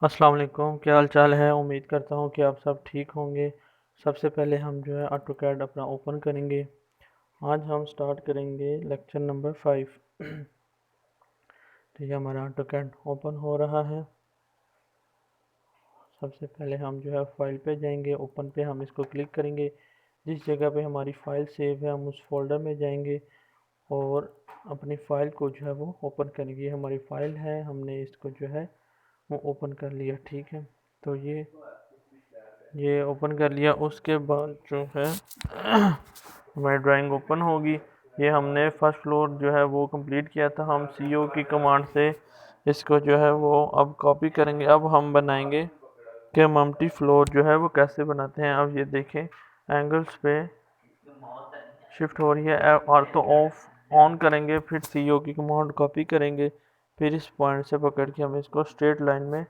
अस्सलाम वालेकुम, क्या हाल चाल है। उम्मीद करता हूँ कि आप सब ठीक होंगे। सबसे पहले हम जो है ऑटोकैड अपना ओपन करेंगे। आज हम स्टार्ट करेंगे लेक्चर नंबर 5। ठीक है, हमारा ऑटोकैड ओपन हो रहा है। सबसे पहले हम जो है फाइल पे जाएंगे, ओपन पे हम इसको क्लिक करेंगे। जिस जगह पे हमारी फ़ाइल सेव है हम उस फोल्डर में जाएंगे और अपनी फ़ाइल को जो है वो ओपन करेंगे। ये हमारी फ़ाइल है, हमने इसको जो है वो ओपन कर लिया। ठीक है, तो ये ओपन कर लिया। उसके बाद जो है हमारी ड्राइंग ओपन होगी। ये हमने फर्स्ट फ्लोर जो है वो कंप्लीट किया था। हम सीओ की कमांड से इसको जो है वो अब कॉपी करेंगे। अब हम बनाएंगे कि मम्टी फ्लोर जो है वो कैसे बनाते हैं। अब ये देखें, एंगल्स पे शिफ्ट हो रही है और तो ऑफ ऑन करेंगे, फिर सीओ की कमांड कॉपी करेंगे, फिर इस पॉइंट से पकड़ के हम इसको स्ट्रेट लाइन में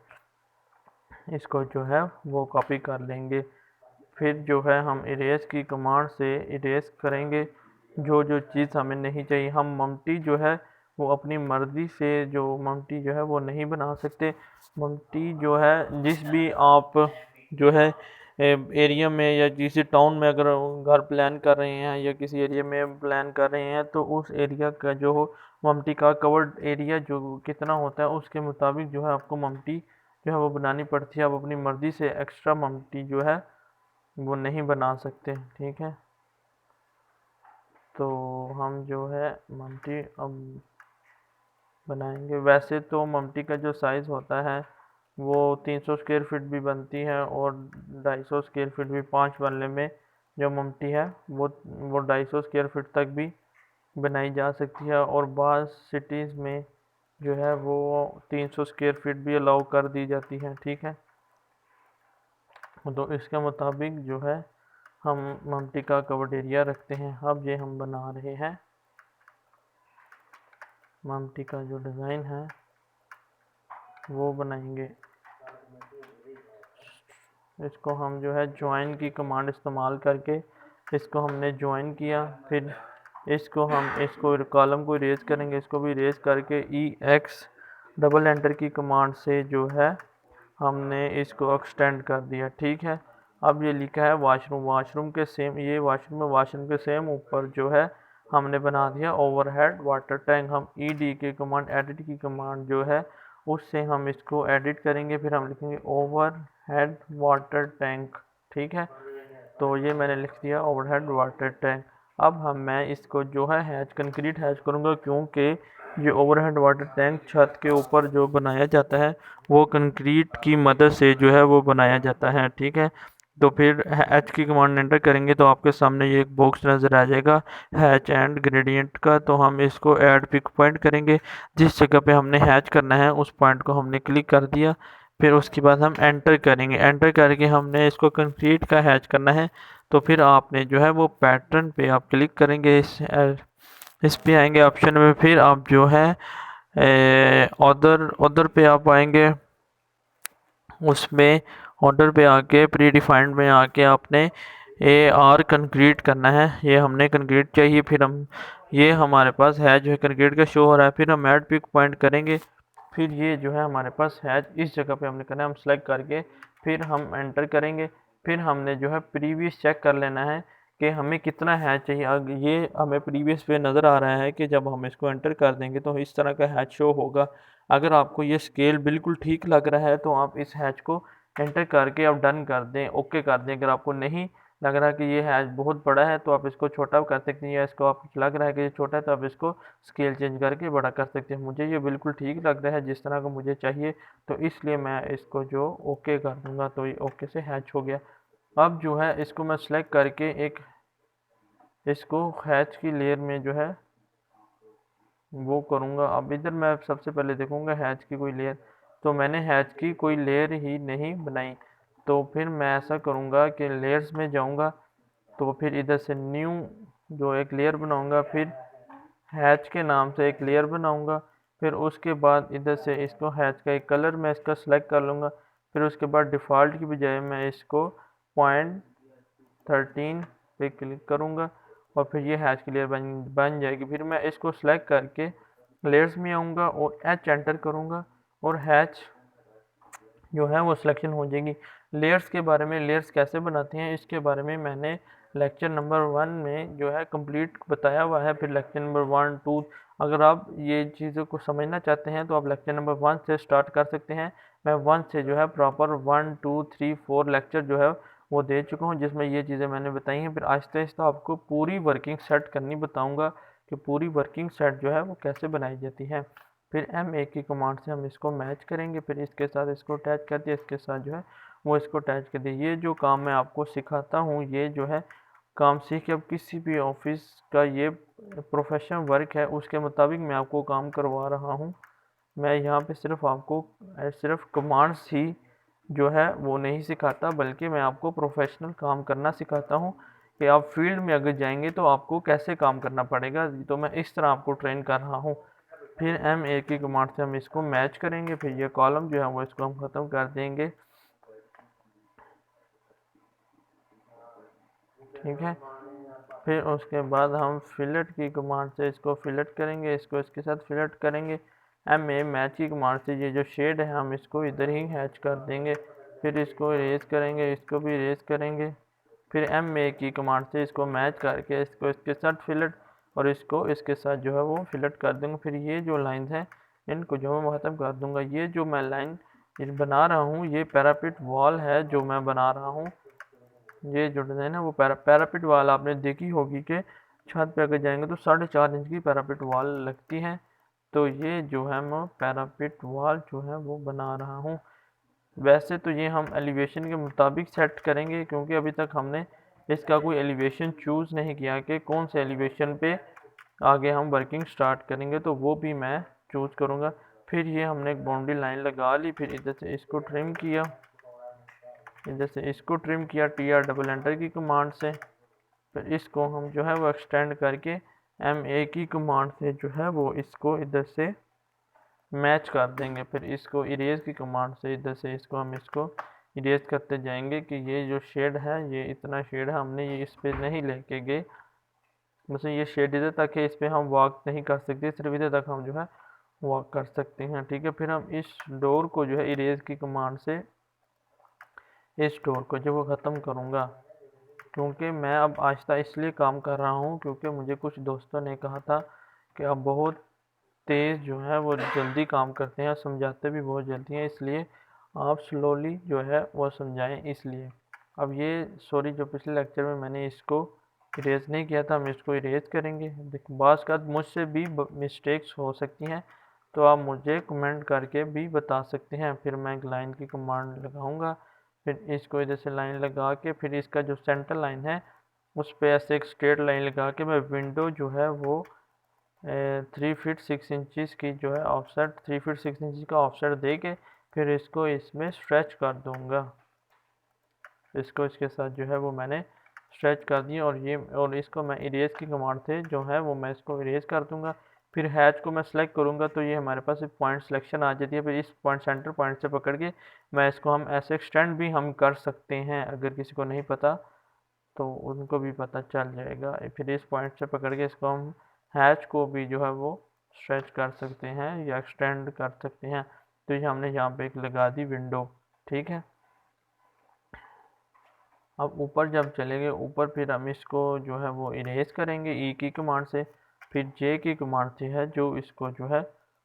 इसको जो है वो कॉपी कर लेंगे। फिर जो है हम इरेज की कमांड से इरेज करेंगे जो जो चीज़ हमें नहीं चाहिए। हम मम्टी जो है वो अपनी मर्ज़ी से जो मम्टी जो है वो नहीं बना सकते। मम्टी जो है जिस भी आप जो है एरिया में या किसी टाउन में अगर घर प्लान कर रहे हैं या किसी एरिया में प्लान कर रहे हैं तो उस एरिया का जो हो मम्टी का कवर्ड एरिया जो कितना होता है उसके मुताबिक जो है आपको मम्टी जो है वो बनानी पड़ती है। आप अपनी मर्ज़ी से एक्स्ट्रा मम्टी जो है वो नहीं बना सकते। ठीक है, तो हम जो है मम्टी अब बनाएंगे। वैसे तो मम्टी का जो साइज़ होता है वो 300 स्क्वायर फीट भी बनती है और 250 स्क्वायर फीट भी। 5 वाले में जो मम्टी है वो 250 स्क्वायर फीट तक भी बनाई जा सकती है और बाज़ सिटीज़ में जो है वो 300 स्क्वायर फीट भी अलाउ कर दी जाती है। ठीक है, तो इसके मुताबिक जो है हम मम्टी का कवर्ड एरिया रखते हैं। अब ये हम बना रहे हैं मम्टी का जो डिज़ाइन है वो बनाएंगे। इसको हम जो है ज्वाइन की कमांड इस्तेमाल करके इसको हमने ज्वाइन किया। फिर इसको कॉलम को इरेज करेंगे, इसको भी इरेज करके EX डबल एंटर की कमांड से जो है हमने इसको एक्सटेंड कर दिया। ठीक है, अब ये लिखा है वाशरूम। वाशरूम के सेम ये वाशरूम है, वाशरूम के सेम ऊपर जो है हमने बना दिया ओवरहेड वाटर टैंक। हम ED की कमांड एडिट की कमांड जो है उससे हम इसको एडिट करेंगे। फिर हम लिखेंगे ओवरहेड वाटर टैंक। ठीक है, तो ये मैंने लिख दिया ओवरहेड वाटर टैंक। अब मैं इसको जो है हैच कंक्रीट हैच करूँगा क्योंकि ये ओवरहेड वाटर टैंक छत के ऊपर जो बनाया जाता है वो कंक्रीट की मदद से जो है वो बनाया जाता है। ठीक है, तो फिर हैच की कमांड एंटर करेंगे तो आपके सामने ये एक बॉक्स नज़र आ जाएगा हैच एंड ग्रेडियंट का। तो हम इसको ऐड पिक पॉइंट करेंगे। जिस जगह पे हमने हैच करना है उस पॉइंट को हमने क्लिक कर दिया। फिर उसके बाद हम एंटर करेंगे। एंटर करके हमने इसको कंक्रीट का हैच करना है। तो फिर आपने जो है वो पैटर्न पे आप क्लिक करेंगे, इस पे आएंगे ऑप्शन में। फिर आप जो है ऑर्डर ऑर्डर पे आप आएंगे, उसमें ऑर्डर पे आके प्री डिफाइंड में आके आपने AR कंक्रीट करना है। ये हमने कंक्रीट चाहिए। फिर हम ये हमारे पास है जो है कंक्रीट का शो हो रहा है। फिर हम ऐड पिक पॉइंट करेंगे। फिर ये जो है हमारे पास है इस जगह पे हमने करना है, हम सेलेक्ट करके फिर हम एंटर करेंगे। फिर हमने जो है प्रीवियस चेक कर लेना है कि हमें कितना हैच चाहिए। ये हमें प्रीवियस पे नज़र आ रहा है कि जब हम इसको एंटर कर देंगे तो इस तरह का हैच शो होगा। अगर आपको ये स्केल बिल्कुल ठीक लग रहा है तो आप इस हैच को एंटर करके आप डन कर दें, ओके कर दें। अगर आपको नहीं लग रहा कि ये हैच बहुत बड़ा है तो आप इसको छोटा कर सकते हैं, या इसको आपको लग रहा है कि ये छोटा है तो आप इसको स्केल चेंज करके बड़ा कर सकते हैं। मुझे ये बिल्कुल ठीक लग रहा है जिस तरह का मुझे चाहिए, तो इसलिए मैं इसको जो ओके कर दूंगा तो ये ओके से हैच हो गया। अब जो है इसको मैं सेलेक्ट करके एक इसको हैच की लेयर में जो है वो करूँगा। अब इधर मैं सबसे पहले देखूँगा हैच की कोई लेयर, तो मैंने हैच की कोई लेयर ही नहीं बनाई। तो फिर मैं ऐसा करूँगा कि लेयर्स में जाऊँगा, तो फिर इधर से न्यू जो एक लेयर बनाऊँगा, फिर हैच के नाम से एक लेयर बनाऊँगा। फिर उसके बाद इधर से इसको हैच का एक कलर मैं इसका सेलेक्ट कर लूँगा। फिर उसके बाद डिफ़ॉल्ट की बजाय मैं इसको 0.13 पे क्लिक करूँगा और फिर ये हैच की लेयर बन जाएगी। फिर मैं इसको सेलेक्ट करके लेयर्स में आऊँगा और एच एंटर करूँगा और हैच जो है वो सिलेक्शन हो जाएगी। लेयर्स के बारे में, लेयर्स कैसे बनाते हैं इसके बारे में मैंने लेक्चर नंबर 1 में जो है कंप्लीट बताया हुआ है। फिर लेक्चर नंबर 1, 2 अगर आप ये चीज़ों को समझना चाहते हैं तो आप लेक्चर नंबर 1 से स्टार्ट कर सकते हैं। मैं 1 से जो है प्रॉपर 1, 2, 3, 4 लेक्चर जो है वो दे चुका हूँ, जिसमें ये चीज़ें मैंने बताई हैं। फिर आहिस्ता आहिस्ता आपको पूरी वर्किंग सेट करनी बताऊँगा कि पूरी वर्किंग सेट जो है वो कैसे बनाई जाती है। फिर M1 की कमांड से हम इसको मैच करेंगे, फिर इसके साथ इसको अटैच कर दिया, इसके साथ जो है वो इसको अटैच कर दिया। ये जो काम मैं आपको सिखाता हूँ ये जो है काम सीख के अब किसी भी ऑफिस का ये प्रोफेशनल वर्क है उसके मुताबिक मैं आपको काम करवा रहा हूँ। मैं यहाँ पे सिर्फ आपको सिर्फ कमांड्स ही जो है वो नहीं सिखाता, बल्कि मैं आपको प्रोफेशनल काम करना सिखाता हूँ कि आप फील्ड में अगर जाएंगे तो आपको कैसे काम करना पड़ेगा। तो मैं इस तरह आपको ट्रेन कर रहा हूँ। फिर M1 की कमांड से हम इसको मैच करेंगे, फिर ये कॉलम जो है वो इसको हम ख़त्म कर देंगे। ठीक है, फिर उसके बाद हम फिलेट की कमांड से इसको फिलेट करेंगे, इसको इसके साथ फिलेट करेंगे। M1 मैच की कमांड से ये जो शेड है हम इसको इधर ही हैच कर देंगे। फिर इसको इरेज करेंगे, इसको भी इरेज करेंगे। फिर M1 की कमांड से इसको मैच करके इसको इसके साथ फिलेट और इसको इसके साथ जो है वो फिलेट कर दूँगा। फिर ये जो लाइन्स हैं इनको जो मैं ख़त्म कर दूँगा। ये जो मैं लाइन बना रहा हूँ ये पैरापिट वॉल है जो मैं बना रहा हूँ। ये जो डिज़ाइन है वो पैरापिट वॉल आपने देखी होगी कि छत पे अगर जाएंगे तो 4.5 इंच की पैरापिट वॉल लगती है। तो ये जो है मैं पैरापिट वॉल जो है वो बना रहा हूँ। वैसे तो ये हम एलिवेशन के मुताबिक सेट करेंगे, क्योंकि अभी तक हमने इसका कोई एलिवेशन चूज़ नहीं किया कि कौन से एलिवेशन पे आगे हम वर्किंग स्टार्ट करेंगे, तो वो भी मैं चूज़ करूँगा। फिर ये हमने एक बाउंड्री लाइन लगा ली, फिर इधर से इसको ट्रिम किया, इधर से इसको ट्रिम किया TR डबल एंटर की कमांड से। फिर इसको हम जो है वो एक्सटेंड करके M1 की कमांड से जो है वो इसको इधर से मैच कर देंगे। फिर इसको इरेज की कमांड से इधर से इसको हम इसको इरेज करते जाएंगे कि ये जो शेड है ये इतना शेड है, हमने ये इस पर नहीं लेके गए, बस ये शेड इधर तक है, इस पर हम वॉक नहीं कर सकते, सिर्फ इधर तक हम जो है वॉक कर सकते हैं। ठीक है, फिर हम इस डोर को जो है इरेज की कमांड से इस डोर को जो वो ख़त्म करूँगा, क्योंकि मैं अब आहिस्ता इसलिए काम कर रहा हूँ क्योंकि मुझे कुछ दोस्तों ने कहा था कि अब बहुत तेज़ जो है वो जल्दी काम करते हैं और समझाते भी बहुत जल्दी हैं, इसलिए आप स्लोली जो है वो समझाएं। इसलिए अब ये सॉरी जो पिछले लेक्चर में मैंने इसको इरेज नहीं किया था, हम इसको इरेज करेंगे। देखो बाज़ का मुझसे भी मिस्टेक्स हो सकती हैं, तो आप मुझे कमेंट करके भी बता सकते हैं। फिर मैं एक लाइन की कमांड लगाऊंगा, फिर इसको इधर से लाइन लगा के फिर इसका जो सेंटर लाइन है उस पर ऐसे एक स्ट्रेट लाइन लगा के मैं विंडो जो है वो 3 फीट 6 इंचज़ की जो है ऑफसेट 3 फीट 6 इंचज़ का ऑफसेट दे के फिर इसको इसमें स्ट्रेच कर दूंगा। इसको इसके साथ जो है वो मैंने स्ट्रेच कर दिया और इसको मैं इरेज की कमांड से जो है वो मैं इसको इरेज कर दूंगा। फिर हैच को मैं सेलेक्ट करूंगा तो ये हमारे पास एक पॉइंट सिलेक्शन आ जाती है। फिर इस पॉइंट सेंटर पॉइंट से पकड़ के मैं इसको हम ऐसे एक्सटेंड भी हम कर सकते हैं, अगर किसी को नहीं पता तो उनको भी पता चल जाएगा। फिर इस पॉइंट से पकड़ के इसको हम हैच को भी जो है वो स्ट्रेच कर सकते हैं या एक्सटेंड कर सकते हैं। तो ये हमने यहाँ पे एक लगा दी विंडो। ठीक है, अब ऊपर जब चलेंगे ऊपर फिर हम इसको जो है वो इरेज करेंगे ई की कमांड से, फिर जे की कमांड से है जो इसको जो है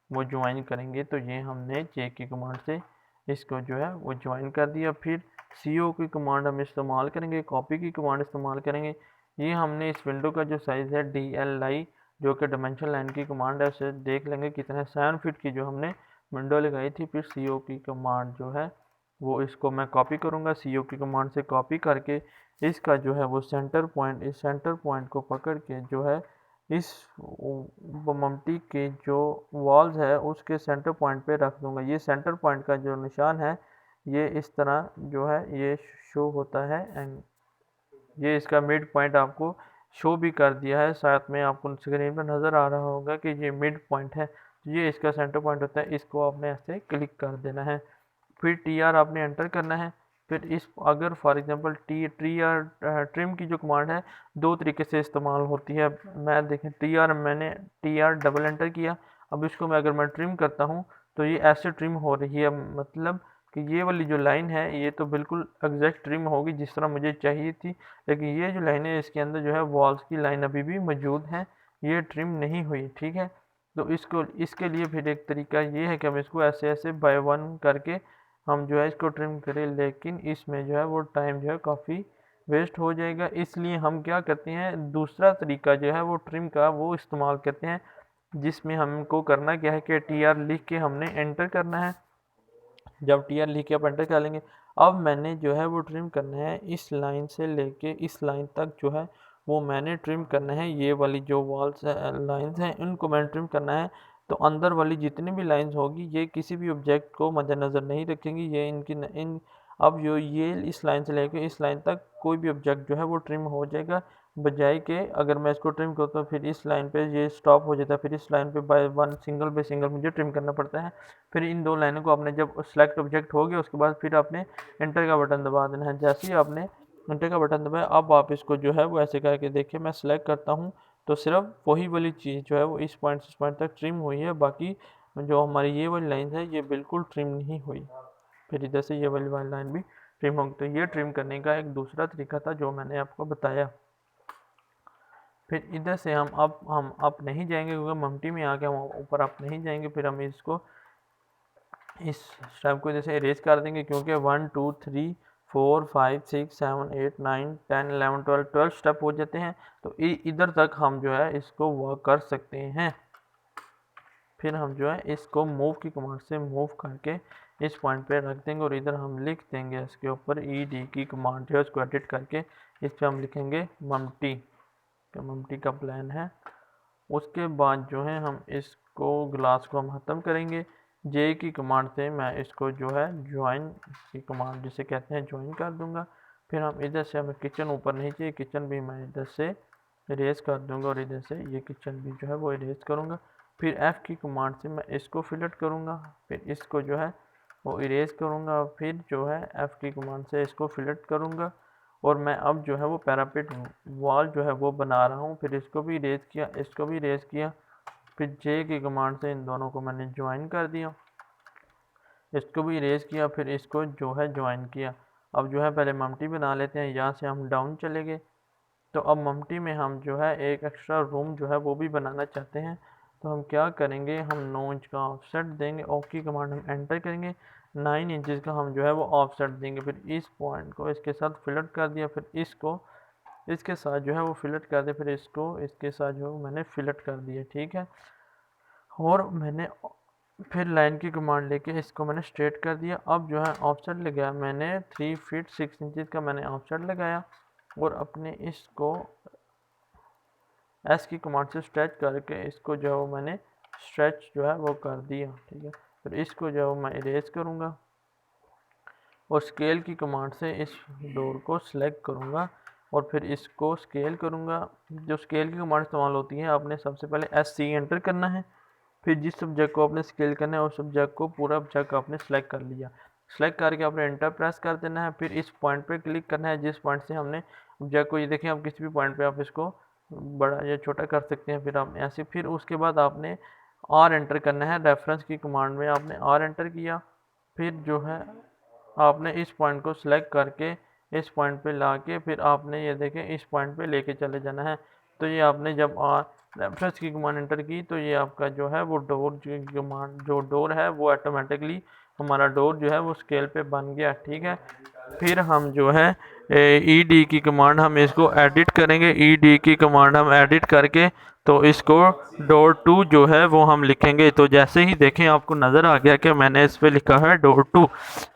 वो ज्वाइन करेंगे। तो ये हमने जे की कमांड से इसको जो है वो ज्वाइन कर दिया। फिर CO की कमांड हम इस्तेमाल करेंगे, कॉपी की कमांड इस्तेमाल करेंगे। ये हमने इस विंडो का जो साइज़ है DLI जो कि डायमेंशन लाइन की कमांड है उसे देख लेंगे कितना 7 फीट की जो हमने विंडो लगाई थी। फिर CO की कमांड जो है वो इसको मैं कॉपी करूँगा, CO की कमांड से कॉपी करके इसका जो है वो सेंटर पॉइंट, इस सेंटर पॉइंट को पकड़ के जो है इस ममटी के जो वॉल्स है उसके सेंटर पॉइंट पे रख दूंगा। ये सेंटर पॉइंट का जो निशान है ये इस तरह जो है ये शो होता है एंड ये इसका मिड पॉइंट आपको शो भी कर दिया है, साथ में आपको स्क्रीन पर नज़र आ रहा होगा कि ये मिड पॉइंट है। तो ये इसका सेंटर पॉइंट होता है, इसको आपने ऐसे क्लिक कर देना है। फिर TR आपने एंटर करना है। फिर इस अगर फॉर एग्जांपल ट्रिम की जो कमांड है दो तरीके से इस्तेमाल होती है। मैं देखें मैंने TR डबल एंटर किया, अब इसको मैं अगर मैं ट्रिम करता हूँ तो ये ऐसे ट्रिम हो रही है, मतलब कि ये वाली जो लाइन है ये तो बिल्कुल एग्जैक्ट ट्रिम होगी जिस तरह मुझे चाहिए थी, लेकिन ये जो लाइन है इसके अंदर जो है वॉल्स की लाइन अभी भी मौजूद है, ये ट्रिम नहीं हुई। ठीक है, तो इसके लिए फिर एक तरीका ये है कि हम इसको ऐसे ऐसे बाय वन करके हम जो है इसको ट्रिम करें, लेकिन इसमें जो है वो टाइम जो है काफ़ी वेस्ट हो जाएगा। इसलिए हम क्या करते हैं, दूसरा तरीका जो है वो ट्रिम का वो इस्तेमाल करते हैं, जिसमें हमको करना क्या है कि TR लिख के हमने एंटर करना है। जब TR लिख के आप एंटर कर लेंगे, अब मैंने जो है वो ट्रिम करना है इस लाइन से लेके इस लाइन तक जो है वो मैंने ट्रिम करना है। ये वाली जो वॉल्स लाइंस हैं इनको मैंने ट्रिम करना है। तो अंदर वाली जितनी भी लाइंस होगी ये किसी भी ऑब्जेक्ट को मद्देनज़र नहीं रखेंगी, ये इनकी इन अब जो ये इस लाइन से लेके इस लाइन तक कोई भी ऑब्जेक्ट जो है वो ट्रिम हो जाएगा, बजाय के अगर मैं इसको ट्रिम करता हूँ फिर इस लाइन पे ये स्टॉप हो जाता है, फिर इस लाइन पे by one single by single मुझे ट्रिम करना पड़ता है। फिर इन दो लाइनों को आपने जब सेलेक्ट ऑब्जेक्ट हो गया उसके बाद फिर आपने एंटर का बटन दबा देना है। जैसे ही आपने एंटर का बटन दबाया, अब आप इसको जो है वो ऐसे करके देखिए, मैं सेलेक्ट करता हूँ तो सिर्फ वही वाली चीज़ जो है वो इस पॉइंट से इस पॉइंट तक ट्रिम हुई है, बाकी जो हमारी ये वाली लाइन है ये बिल्कुल ट्रिम नहीं हुई। फिर इधर से ये वाली लाइन भी ट्रिम होगी। तो ये ट्रिम करने का एक दूसरा तरीका था जो मैंने आपको बताया। फिर इधर से हम अप नहीं जाएंगे क्योंकि मम्टी में आके हम ऊपर अप नहीं जाएंगे। फिर हम इसको इस स्टेप को जैसे इरेज कर देंगे, क्योंकि 1 2 3 4 5 6 7 8 9 10 11 12 स्टेप हो जाते हैं। तो इधर तक हम जो है इसको वर्क कर सकते हैं। फिर हम जो है इसको मूव की कमांड से मूव करके इस पॉइंट पे रख देंगे और इधर हम लिख देंगे इसके ऊपर ED की कमांड जो है उसको एडिट करके इस पर हम लिखेंगे मम्टी, मम्टी का प्लान है। उसके बाद जो है हम इसको ग्लास को हम ख़त्म करेंगे। J की कमांड से मैं इसको जो है ज्वाइन की कमांड जिसे कहते हैं ज्वाइन कर दूंगा। फिर हम इधर से हमें किचन ऊपर नहीं चाहिए, किचन भी मैं इधर से इरेज कर दूंगा और इधर से ये किचन भी जो है वो इरेज करूंगा। फिर F की कमांड से मैं इसको फिलट करूंगा, फिर इसको जो है वो इरेज करूंगा। फिर जो है F की कमांड से इसको फिलट करूंगा और मैं अब जो है वो पैरापेट वॉल जो है वो बना रहा हूँ। फिर इसको भी इरेज किया, इसको भी इरेज किया। फिर J की कमांड से इन दोनों को मैंने ज्वाइन कर दिया, इसको भी इरेज किया, फिर इसको जो है ज्वाइन किया। अब जो है पहले मम्टी बना लेते हैं। यहाँ से हम डाउन चले गए, तो अब मम्टी में हम जो है एक एक्स्ट्रा रूम जो है वो भी बनाना चाहते हैं। तो हम क्या करेंगे, हम 9 इंच का ऑफसेट देंगे। ऑफ की कमांड हम एंटर करेंगे, 9 इंचज़ का हम जो है वो ऑफसेट देंगे। फिर इस पॉइंट को इसके साथ फिलट कर दिया, फिर इसको इसके साथ जो है वो फिलट कर दिया, फिर इसको इसके साथ जो मैंने फिलट कर दिया। ठीक है, और मैंने फिर लाइन की कमांड लेके इसको मैंने स्ट्रेट कर दिया। अब जो है ऑफसेट लगाया मैंने 3 फीट 6 इंचज़ का मैंने ऑफसेट लगाया और अपने इसको S की कमांड से स्ट्रेच करके इसको जो है वो मैंने स्ट्रेच जो है वो कर दिया। ठीक है, फिर इसको जो है मैं इरेज करूँगा और स्केल की कमांड से इस डोर को सिलेक्ट करूँगा और फिर इसको स्केल करूँगा। जो स्केल की कमांड इस्तेमाल होती है, आपने सबसे पहले SC एंटर करना है, फिर जिस सब्जेक्ट को आपने स्केल करना है उस सब्जेक्ट को पूरा ऑब्जेक्ट आपने सेलेक्ट कर लिया। सेलेक्ट करके आपने एंटर प्रेस कर देना है, फिर इस पॉइंट पे क्लिक करना है जिस पॉइंट से हमने ऑब्जेक्ट को, ये देखें आप किसी भी पॉइंट पे आप इसको बड़ा या छोटा कर सकते हैं। फिर आप ऐसे, फिर उसके बाद आपने R एंटर करना है। रेफरेंस की कमांड में आपने R एंटर किया, फिर जो है आपने इस पॉइंट को सिलेक्ट करके इस पॉइंट पे लाके फिर आपने ये देखें इस पॉइंट पे लेके चले जाना है। तो ये आपने जब रेफरेंस की कमांड एंटर की तो ये आपका जो है वो डोर की कमांड, जो डोर है वो ऑटोमेटिकली हमारा डोर जो है वो स्केल पे बन गया। ठीक है, फिर हम जो है ED की कमांड हम इसको एडिट करेंगे। ED की कमांड हम एडिट करके तो इसको डोर 2 जो है वो हम लिखेंगे। तो जैसे ही देखें आपको नज़र आ गया कि मैंने इस पे लिखा है डोर 2,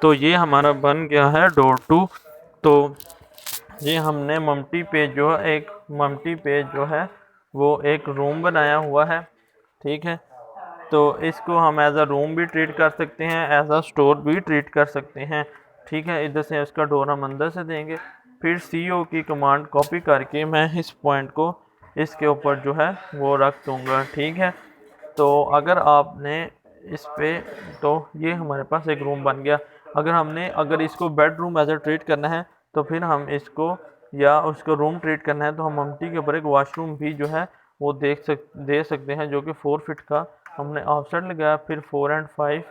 तो ये हमारा बन गया है डोर 2। तो ये हमने मम्टी पे जो है एक मम्टी पे जो है वो एक रूम बनाया हुआ है। ठीक है, तो इसको हम एज अ रूम भी ट्रीट कर सकते हैं, एज अ स्टोर भी ट्रीट कर सकते हैं। ठीक है, इधर से इसका डोर हम अंदर से देंगे। फिर CO की कमांड कॉपी करके मैं इस पॉइंट को इसके ऊपर जो है वो रख दूँगा। ठीक है, तो अगर आपने इस पे, तो ये हमारे पास एक रूम बन गया। अगर इसको बेडरूम एज अ ट्रीट करना है तो फिर हम इसको, या उसको रूम ट्रीट करना है तो हम मम्टी के ऊपर एक वॉशरूम भी जो है वो दे सकते हैं, जो कि 4 फीट का हमने ऑफसेट लगाया। फिर 4 और 5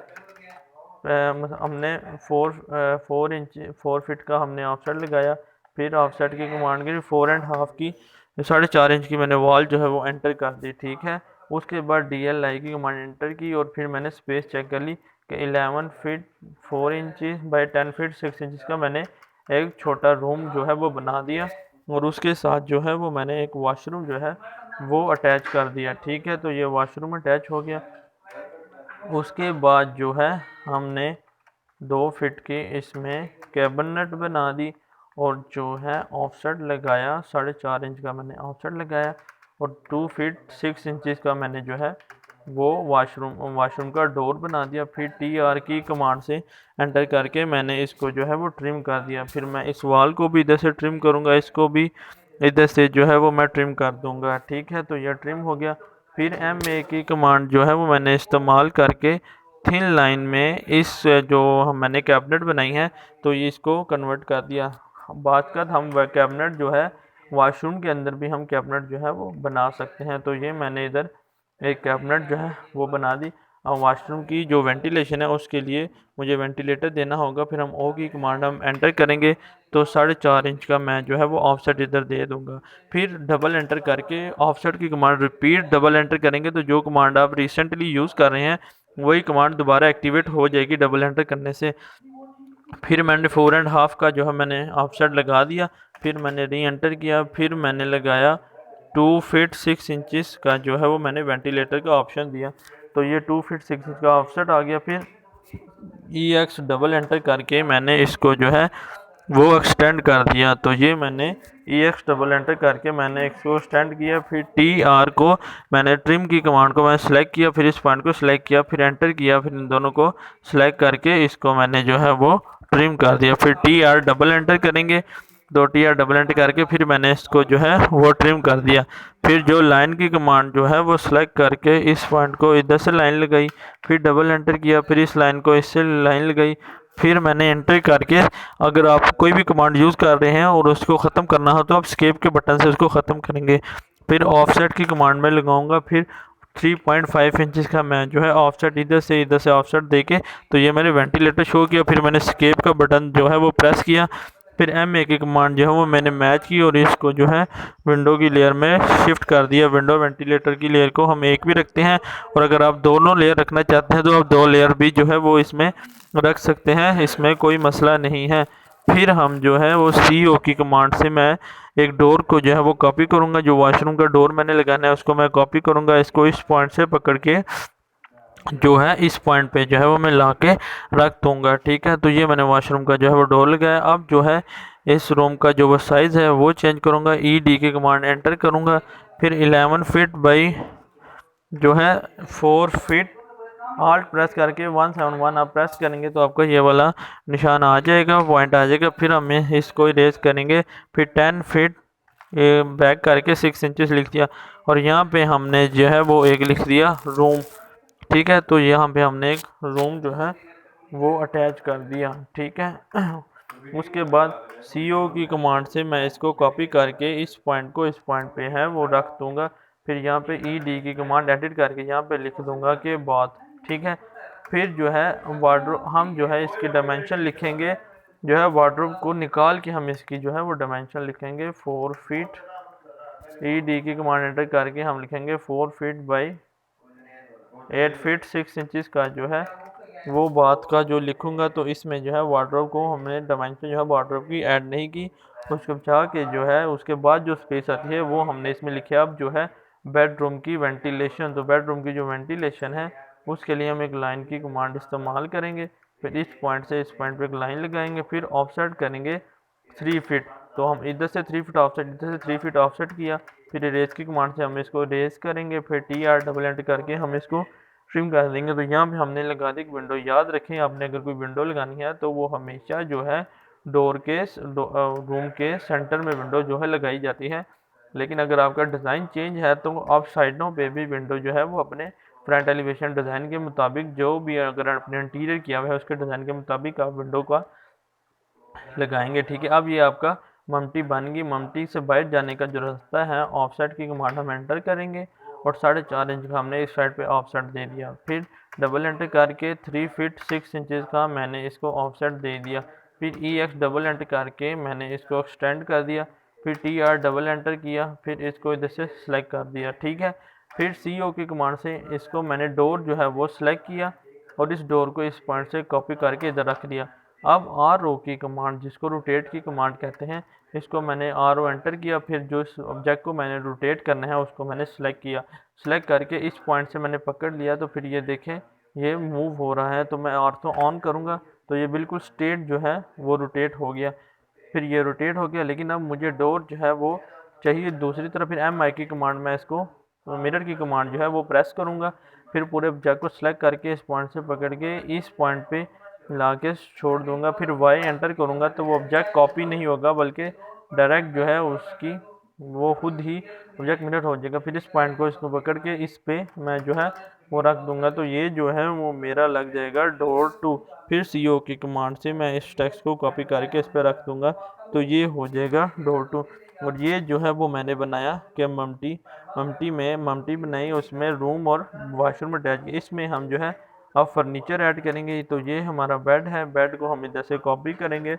हमने 4 फीट का हमने ऑफसेट लगाया। फिर ऑफसेट की कमांड की 4.5 की 4.5 इंच की मैंने वॉल जो है वो एंटर कर दी, ठीक है। उसके बाद DLI की कमांड एंटर की और फिर मैंने स्पेस चेक कर ली कि 11 feet 4 inches by 10 feet 6 inches का मैंने एक छोटा रूम जो है वो बना दिया और उसके साथ जो है वो मैंने एक वॉशरूम जो है वो अटैच कर दिया, ठीक है। तो ये वॉशरूम अटैच हो गया। उसके बाद जो है हमने 2 फीट की इसमें कैबिनेट बना दी और जो है ऑफसेट लगाया 4.5 इंच का मैंने ऑफसेट लगाया और 2 फीट 6 इंचज़ का मैंने जो है वो वाशरूम का डोर बना दिया। फिर TR की कमांड से एंटर करके मैंने इसको जो है वो ट्रिम कर दिया। फिर मैं इस वॉल को भी इधर से ट्रिम करूँगा, इसको भी इधर से जो है वो मैं ट्रिम कर दूँगा, ठीक है। तो यह ट्रिम हो गया। फिर MA की कमांड जो है वो मैंने इस्तेमाल करके थिन लाइन में इस जो मैंने कैबिनेट बनाई है तो ये इसको कन्वर्ट कर दिया। बात कर हम कैबिनेट जो है वॉशरूम के अंदर भी हम कैबिनेट जो है वो बना सकते हैं। तो ये मैंने इधर एक कैबिनेट जो है वो बना दी। अब वॉशरूम की जो वेंटिलेशन है उसके लिए मुझे वेंटिलेटर देना होगा। फिर हम O की कमांड हम एंटर करेंगे तो 4.5 इंच का मैं जो है वो ऑफसेट इधर दे दूंगा। फिर डबल एंटर करके ऑफसेट की कमांड रिपीट डबल एंटर करेंगे तो जो कमांड आप रिसेंटली यूज़ कर रहे हैं वही कमांड दोबारा एक्टिवेट हो जाएगी डबल एंटर करने से। फिर मैंने 4.5 का जो है मैंने ऑफसेट लगा दिया। फिर मैंने री एंटर किया। फिर मैंने लगाया 2 फीट 6 इंचज़ का जो है वो मैंने वेंटिलेटर का ऑप्शन दिया। तो ये 2 फीट 6 इंच का ऑफसेट आ गया। फिर EX डबल एंटर करके मैंने इसको जो है वो एक्सटेंड कर दिया। तो ये मैंने EX डबल एंटर करके मैंने इसको एक्सटेंड किया। फिर TR को मैंने ट्रिम की कमांड को मैं सेलेक्ट किया, फिर इस पॉइंट को सिलेक्ट किया, फिर एंटर किया, फिर इन दोनों को सिलेक्ट करके इसको मैंने जो है वो ट्रिम कर दिया। फिर TR डबल एंटर करेंगे तो TR डबल एंटर करके फिर मैंने इसको जो है वो ट्रिम कर दिया। फिर जो लाइन की कमांड जो है वो सिलेक्ट करके इस पॉइंट को इधर से लाइन लगाई, फिर डबल एंटर किया, फिर इस लाइन को इससे लाइन लगाई। फिर मैंने एंटर करके अगर आप कोई भी कमांड यूज़ कर रहे हैं और उसको ख़त्म करना हो तो आप स्केप के बटन से उसको ख़त्म करेंगे। फिर ऑफसेट की कमांड में लगाऊंगा। फिर 3.5 इंचज़ का मैं जो है ऑफसेट इधर से ऑफसेट देके तो ये मैंने वेंटिलेटर शो किया। फिर मैंने स्केप का बटन जो है वो प्रेस किया। फिर MA की कमांड जो है वो मैंने मैच की और इसको जो है विंडो की लेयर में शिफ्ट कर दिया। विंडो वेंटिलेटर की लेयर को हम एक भी रखते हैं और अगर आप दोनों लेयर रखना चाहते हैं तो आप 2 लेयर भी जो है वो इसमें रख सकते हैं, इसमें कोई मसला नहीं है। फिर हम जो है वो CO की कमांड से मैं एक डोर को जो है वो कॉपी करूँगा। जो वॉशरूम का डोर मैंने लगाना है उसको मैं कॉपी करूँगा। इसको इस पॉइंट से पकड़ के जो है इस पॉइंट पे जो है वो मैं ला के रख दूँगा, ठीक है। तो ये मैंने वॉशरूम का जो है वो डोर लगाया। अब जो है इस रूम का जो वो साइज़ है वो चेंज करूँगा। ED की कमांड एंटर करूँगा। फिर 11 फीट बाई जो है 4 फीट आल्ट प्रेस करके 171 आप प्रेस करेंगे तो आपका ये वाला निशान आ जाएगा, पॉइंट आ जाएगा। फिर हम इसको इरेज करेंगे। फिर 10 फीट बैक करके 6 इंचज़ लिख दिया और यहाँ पे हमने जो है वो एक लिख दिया रूम, ठीक है। तो यहाँ पे हमने एक रूम जो है वो अटैच कर दिया, ठीक है। उसके बाद CO की कमांड से मैं इसको कॉपी करके इस पॉइंट को इस पॉइंट पे है वो रख दूँगा। फिर यहाँ पे ED की कमांड एडिट करके यहाँ पे लिख दूँगा कि बात, ठीक है। फिर जो है वार्डरोब हम जो है इसकी डायमेंशन लिखेंगे। जो है वार्डरोब को निकाल के हम इसकी जो है वो डायमेंशन लिखेंगे 4 फीट। ED की कमांड एंटर करके हम लिखेंगे 4 फीट बाई 8 फीट 6 इंचज़ का जो है वो बात का जो लिखूंगा। तो इसमें जो है वार्डरोब को हमने डायमेंशन जो है वार्डरोब की ऐड नहीं की, उसको बचा के जो है उसके बाद जो स्पेस आती है वो हमने इसमें लिखा। अब जो है बेडरूम की वेंटिलेशन, तो बेडरूम की जो वेंटिलेशन है उसके लिए हम एक लाइन की कमांड इस्तेमाल करेंगे। फिर इस पॉइंट से इस पॉइंट पे एक लाइन लगाएंगे। फिर ऑफसेट करेंगे 3 फीट। तो हम इधर से 3 फीट ऑफसेट, इधर से 3 फीट ऑफसेट किया। फिर इरेज की कमांड से हम इसको इरेज करेंगे। फिर TR डबल एंटर करके हम इसको ट्रिम कर देंगे। तो यहाँ पे हमने लगा दी विंडो। याद रखें आपने अगर कोई विंडो लगानी है तो वो हमेशा जो है डोर के रूम के सेंटर में विंडो जो है लगाई जाती है। लेकिन अगर आपका डिज़ाइन चेंज है तो आप साइडों पे भी विंडो जो है वो अपने फ्रंट एलिवेशन डिज़ाइन के मुताबिक जो भी अगर आपने इंटीरियर किया हुआ है उसके डिज़ाइन के मुताबिक आप विंडो का लगाएंगे, ठीक है। अब ये आपका ममटी बन गई। ममटी से बाहर जाने का जो रास्ता है ऑफसेट की कमांड हम एंटर करेंगे और 4.5 इंच का हमने इस साइड पे ऑफसेट दे दिया। फिर डबल एंटर करके 3 फीट 6 इंचज़ का मैंने इसको ऑफसेट दे दिया। फिर EX डबल एंटर करके मैंने इसको एक्सटेंड कर दिया। फिर TR डबल एंटर किया, फिर इसको इधर से सिलेक्ट कर दिया, ठीक है। फिर CO की कमांड से इसको मैंने डोर जो है वो सिलेक्ट किया और इस डोर को इस पॉइंट से कॉपी करके इधर रख दिया। अब RO की कमांड, जिसको रोटेट की कमांड कहते हैं, इसको मैंने RO एंटर किया। फिर जो इस ऑब्जेक्ट को मैंने रोटेट करना है उसको मैंने सिलेक्ट किया। सिलेक्ट करके इस पॉइंट से मैंने पकड़ लिया, तो फिर ये देखें ये मूव हो रहा है। तो मैं ऑर्थो ऑन करूँगा तो ये बिल्कुल स्ट्रेट जो है वो रोटेट हो गया। फिर ये रोटेट हो गया, लेकिन अब मुझे डोर जो है वो चाहिए दूसरी तरफ। फिर MI की कमांड में इसको मिरर की कमांड जो है वो प्रेस करूँगा। फिर पूरे ऑब्जेक्ट को सिलेक्ट करके इस पॉइंट से पकड़ के इस पॉइंट पे ला के छोड़ दूंगा। फिर Y एंटर करूँगा तो वो ऑब्जेक्ट कॉपी नहीं होगा, बल्कि डायरेक्ट जो है उसकी वो खुद ही ऑब्जेक्ट मिरर हो जाएगा। फिर इस पॉइंट को इसको पकड़ के इस पे मैं जो है वो रख दूंगा, तो ये जो है वो मेरा लग जाएगा डोर 2। फिर CO की कमांड से मैं इस टेक्स्ट को कॉपी करके इस पे रख दूंगा, तो ये हो जाएगा डोर 2। और ये जो है वो मैंने बनाया कि ममटी बनाई, उसमें रूम और वाशरूम अटैच किया। इसमें हम जो है अब फर्नीचर ऐड करेंगे। तो ये हमारा बेड है, बेड को हम इधर से कॉपी करेंगे।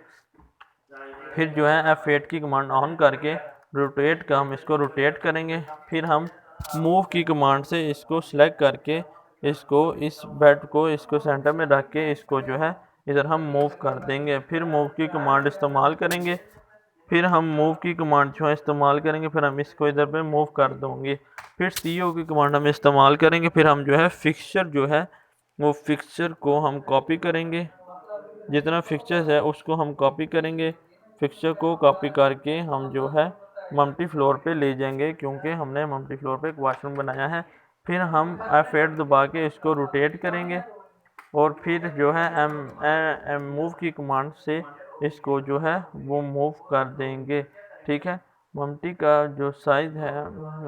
फिर जो है F8 की कमांड ऑन करके रोटेट का हम इसको रोटेट करेंगे। फिर हम मूव की कमांड से इसको सिलेक्ट करके इसको इस बेड को इसको सेंटर में रख के इसको जो है इधर हम मूव कर देंगे। फिर मूव की कमांड इस्तेमाल करेंगे। फिर हम मूव की कमांड जो है इस्तेमाल करेंगे। फिर हम इसको इधर पे मूव कर देंगे। फिर CO की कमांड हम इस्तेमाल करेंगे। फिर हम जो है फिक्सचर जो है वो फिक्सचर को हम कॉपी करेंगे। जितना फिक्सचर्स है उसको हम कॉपी करेंगे। फिक्सचर को कॉपी करके हम जो है मल्टी फ्लोर पे ले जाएंगे, क्योंकि हमने मल्टी फ्लोर पे एक वॉशरूम बनाया है। फिर हम F8 दबा के इसको रोटेट करेंगे और फिर जो है मूव की कमांड से इसको जो है वो मूव कर देंगे, ठीक है। मल्टी का जो साइज़ है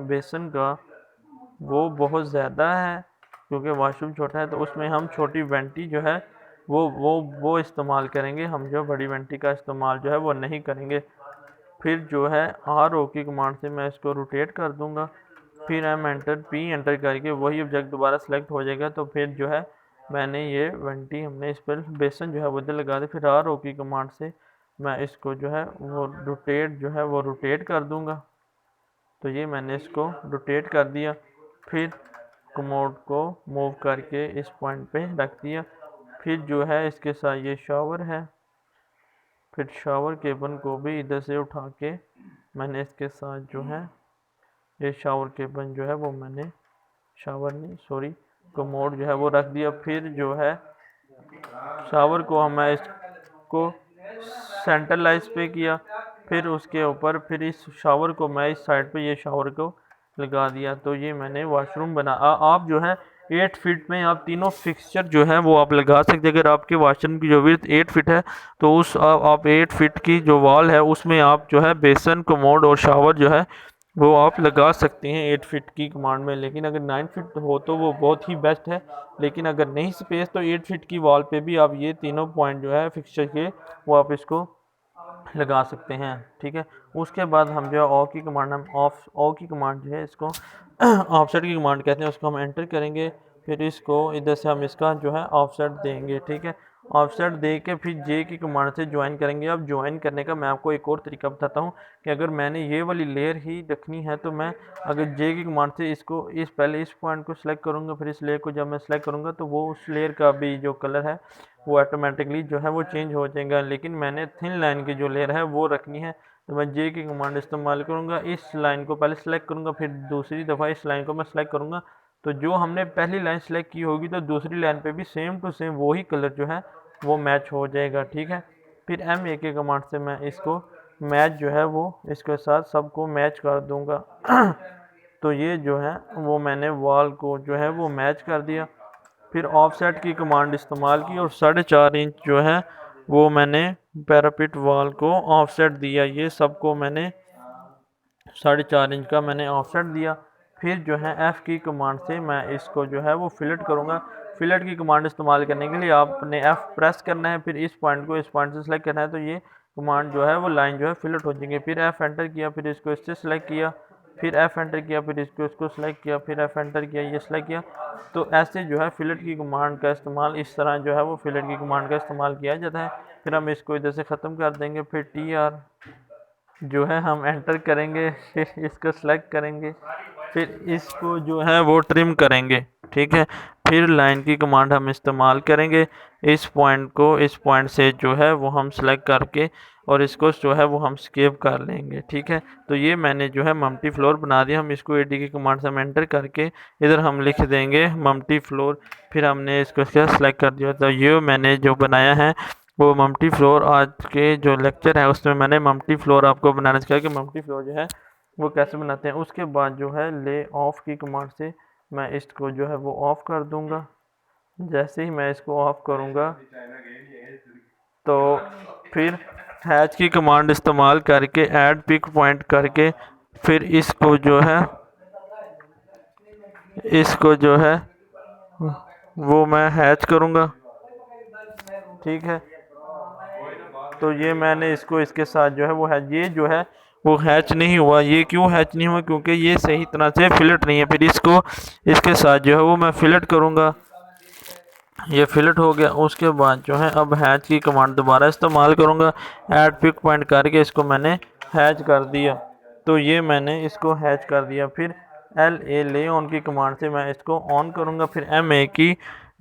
बेसन का वो बहुत ज़्यादा है, क्योंकि वॉशरूम छोटा है, तो उसमें हम छोटी वेंटी जो है वो इस्तेमाल करेंगे। हम जो बड़ी वेंटी का इस्तेमाल जो है वो नहीं करेंगे। फिर जो है RO की कमांड से मैं इसको रोटेट कर दूंगा। फिर P एंटर करके वही ऑब्जेक्ट दोबारा सेलेक्ट हो जाएगा। तो फिर जो है मैंने ये वेंटी हमने इस पर बेसन जो है वो इधर लगा दे। फिर RO की कमांड से मैं इसको जो है वो रोटेट कर दूंगा। तो ये मैंने इसको रोटेट कर दिया। फिर कमोड को मूव करके इस पॉइंट पे रख दिया। फिर जो है इसके साथ ये शावर है। फिर शावर केबल को भी इधर से उठा के मैंने इसके साथ जो है ये शावर केबल जो है वो मैंने कमोड जो है वो रख दिया। फिर जो है शावर को मैं इसको सेंट्रलाइज पे किया। फिर उसके ऊपर फिर इस शावर को मैं इस साइड पे ये शावर को लगा दिया। तो ये मैंने वॉशरूम बना। आप जो है 8 फीट में आप तीनों फिक्सचर जो है वो आप लगा सकते हैं। अगर आपके वॉशरूम की जो विड्थ 8 फीट है तो उस आप 8 फीट की जो वॉल है उसमें आप जो है बेसन कमोड और शावर जो है वो आप लगा सकते हैं 8 फीट की कमांड में। लेकिन अगर 9 फीट हो तो वो बहुत ही बेस्ट है। लेकिन अगर नहीं स्पेस तो 8 फीट की वॉल पे भी आप ये तीनों पॉइंट जो है फिक्सचर के वो आप इसको लगा सकते हैं, ठीक है। उसके बाद हम जो है ओ की कमांड जो है इसको ऑफसेट की कमांड कहते हैं, उसको हम एंटर करेंगे। फिर इसको इधर से हम इसका जो है ऑफसेट देंगे, ठीक है। ऑफसेट दे के फिर J की कमांड से ज्वाइन करेंगे। अब ज्वाइन करने का मैं आपको एक और तरीका बताता हूँ कि अगर मैंने ये वाली लेयर ही रखनी है तो मैं अगर J की कमांड से इसको पहले इस पॉइंट को सिलेक्ट करूँगा। फिर इस लेयर को जब मैं सिलेक्ट करूँगा तो वो उस लेयर का भी जो कलर है वो ऑटोमेटिकली जो है वो चेंज हो जाएगा। लेकिन मैंने थिन लाइन की जो लेयर है वो रखनी है, तो मैं J की कमांड इस्तेमाल करूँगा। इस लाइन को पहले सेलेक्ट करूँगा, फिर दूसरी दफ़ा इस लाइन को मैं सेलेक्ट करूँगा। तो जो हमने पहली लाइन सेलेक्ट की होगी तो दूसरी लाइन पे भी सेम टू सेम वही कलर जो है वो मैच हो जाएगा, ठीक है। फिर MA की कमांड से मैं इसको मैच जो है वो इसके साथ सबको मैच कर दूँगा। तो ये जो है वो मैंने वॉल को जो है वो मैच कर दिया। फिर ऑफसेट की कमांड इस्तेमाल की और 4.5 इंच जो है वो मैंने पैरापिट वॉल को ऑफसेट दिया। ये सबको मैंने 4.5 इंच का मैंने ऑफसेट दिया। फिर जो है F की कमांड से मैं इसको जो है वो फिलेट करूँगा। फिलेट की कमांड इस्तेमाल करने के लिए आपने F प्रेस करना है, फिर इस पॉइंट को इस पॉइंट से सिलेक्ट करना है, तो ये कमांड जो है वो लाइन जो है फिलेट हो जाएगी। फिर F एंटर किया, फिर इसको इससे सिलेक्ट किया, फिर एफ एंटर किया, फिर इसको सेलेक्ट किया, फिर एफ एंटर किया, ये सेलेक्ट किया। तो ऐसे जो है फिलेट की कमांड का इस्तेमाल, इस तरह जो है वो फिलेट की कमांड का इस्तेमाल किया जाता है। फिर हम इसको इधर से ख़त्म कर देंगे। फिर TR जो है हम एंटर करेंगे, फिर इसको सेलेक्ट करेंगे, फिर इसको जो है वो ट्रिम करेंगे, ठीक है। फिर लाइन की कमांड हम इस्तेमाल करेंगे, इस पॉइंट से जो है वो हम सेलेक्ट करके और इसको जो है वो हम स्केप कर लेंगे, ठीक है। तो ये मैंने जो है मम्टी फ्लोर बना दिया। हम इसको AD की कमांड से हम एंटर करके इधर हम लिख देंगे मम्टी फ्लोर, फिर हमने इसको सेलेक्ट कर दिया। तो ये मैंने जो बनाया है वो मम्टी फ्लोर। आज के जो लेक्चर है उसमें मैंने मम्टी फ्लोर आपको बनाना सिखाया कि मम्टी फ्लोर जो है वो कैसे बनाते हैं। उसके बाद जो है ले ऑफ की कमांड से मैं इसको जो है वो ऑफ़ कर दूंगा। जैसे ही मैं इसको ऑफ़ करूंगा तो फिर हैच की कमांड इस्तेमाल करके ऐड पिक पॉइंट करके फिर इसको जो है वो मैं हैच करूंगा, ठीक है। तो ये मैंने इसको इसके साथ जो है वो है, ये जो है वो हैच नहीं हुआ। ये क्यों हैच नहीं हुआ? क्योंकि ये सही तरह से फिलेट नहीं है। फिर इसको इसके साथ जो है वो मैं फिलेट करूँगा। ये फिलेट हो गया। उसके बाद जो है अब हैच की कमांड दोबारा इस्तेमाल करूँगा, ऐड पिक पॉइंट करके इसको मैंने हैच कर दिया। तो ये मैंने इसको हैच कर दिया। फिर LA ले ऑन की कमांड से मैं इसको ऑन करूँगा। फिर MA की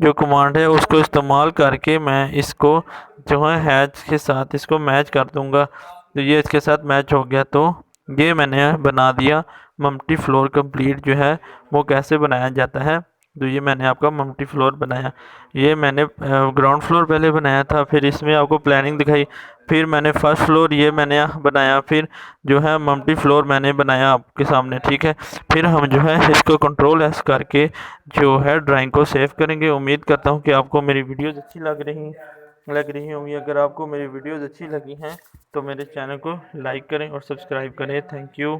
जो कमांड है उसको इस्तेमाल करके मैं इसको जो है हैच के साथ इसको मैच कर दूँगा। तो ये इसके साथ मैच हो गया। तो ये मैंने बना दिया मम्टी फ्लोर कंप्लीट जो है वो कैसे बनाया जाता है। तो ये मैंने आपका मम्टी फ्लोर बनाया। ये मैंने ग्राउंड फ्लोर पहले बनाया था, फिर इसमें आपको प्लानिंग दिखाई, फिर मैंने फर्स्ट फ्लोर ये मैंने बनाया, फिर जो है मम्टी फ्लोर मैंने बनाया आपके सामने, ठीक है। फिर हम जो है इसको Ctrl+S करके जो है ड्राइंग को सेव करेंगे। उम्मीद करता हूँ कि आपको मेरी वीडियोज़ अच्छी लग रही होंगी। अगर आपको मेरी वीडियोज़ अच्छी लगी हैं तो मेरे चैनल को लाइक करें और सब्सक्राइब करें। Thank you.